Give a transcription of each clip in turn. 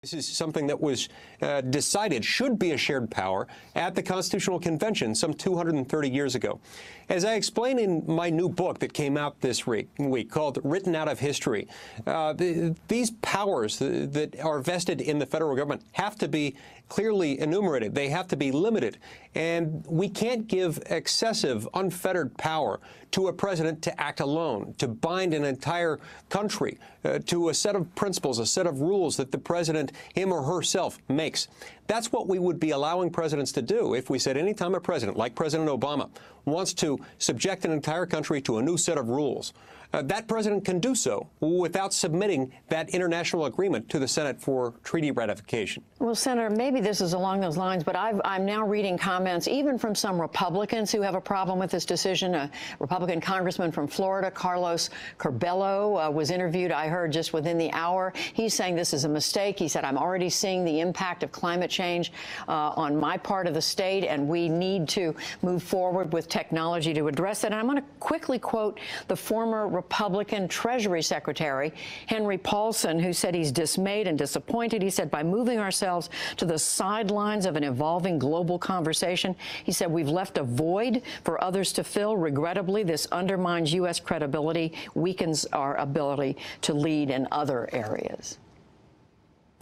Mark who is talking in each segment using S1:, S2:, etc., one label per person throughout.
S1: This is something that was decided should be a shared power at the Constitutional Convention some 230 years ago. As I explain in my new book that came out this week called Written Out of History, these powers that are vested in the federal government have to be clearly enumerated. They have to be limited. And we can't give excessive, unfettered power to a president to act alone, to bind an entire country to a set of principles, a set of rules that the president, him or herself, makes. That's what we would be allowing presidents to do if we said any time a president, like President Obama, wants to subject an entire country to a new set of rules, that president can do so without submitting that international agreement to the Senate for treaty ratification.
S2: Well, Senator, maybe this is along those lines, but I'm now reading comments even from some Republicans who have a problem with this decision. A Republican congressman from Florida, Carlos Curbelo, was interviewed, I heard, just within the hour. He's saying this is a mistake. He said, I'm already seeing the impact of climate change on my part of the state, and we need to move forward with technology to address that. And I'm going to quickly quote the former Republican Treasury Secretary, Henry Paulson, who said he's dismayed and disappointed. He said, by moving ourselves to the sidelines of an evolving global conversation, he said, we've left a void for others to fill. Regrettably, this undermines U.S. credibility, weakens our ability to lead in other areas.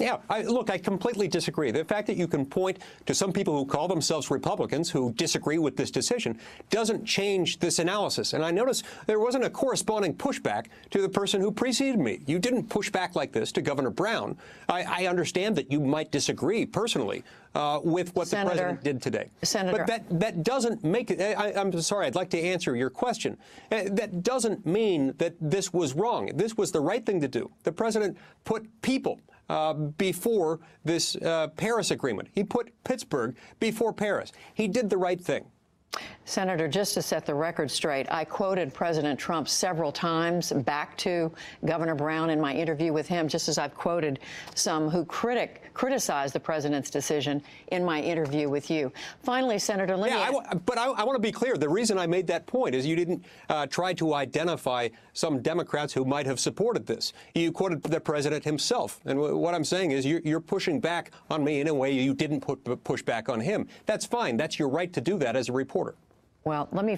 S1: Yeah, look, I completely disagree. The fact that you can point to some people who call themselves Republicans who disagree with this decision doesn't change this analysis. And I notice there wasn't a corresponding pushback to the person who preceded me. You didn't push back like this to Governor Brown. I understand that you might disagree personally with what the president did today.
S2: Senator,
S1: but that doesn't make it. I'm sorry, I'd like to answer your question. That doesn't mean that this was wrong. This was the right thing to do. The president put people before this Paris agreement. He put Pittsburgh before Paris. He did the right thing.
S2: Senator, just to set the record straight, I quoted President Trump several times back to Governor Brown in my interview with him, just as I've quoted some who criticized the president's decision in my interview with you. Finally, Senator, let me...
S1: But I want to be clear. The reason I made that point is you didn't try to identify some Democrats who might have supported this. You quoted the president himself. And what I'm saying is you're pushing back on me in a way you didn't push back on him. That's fine. That's your right to do that as a reporter.
S2: Well, let me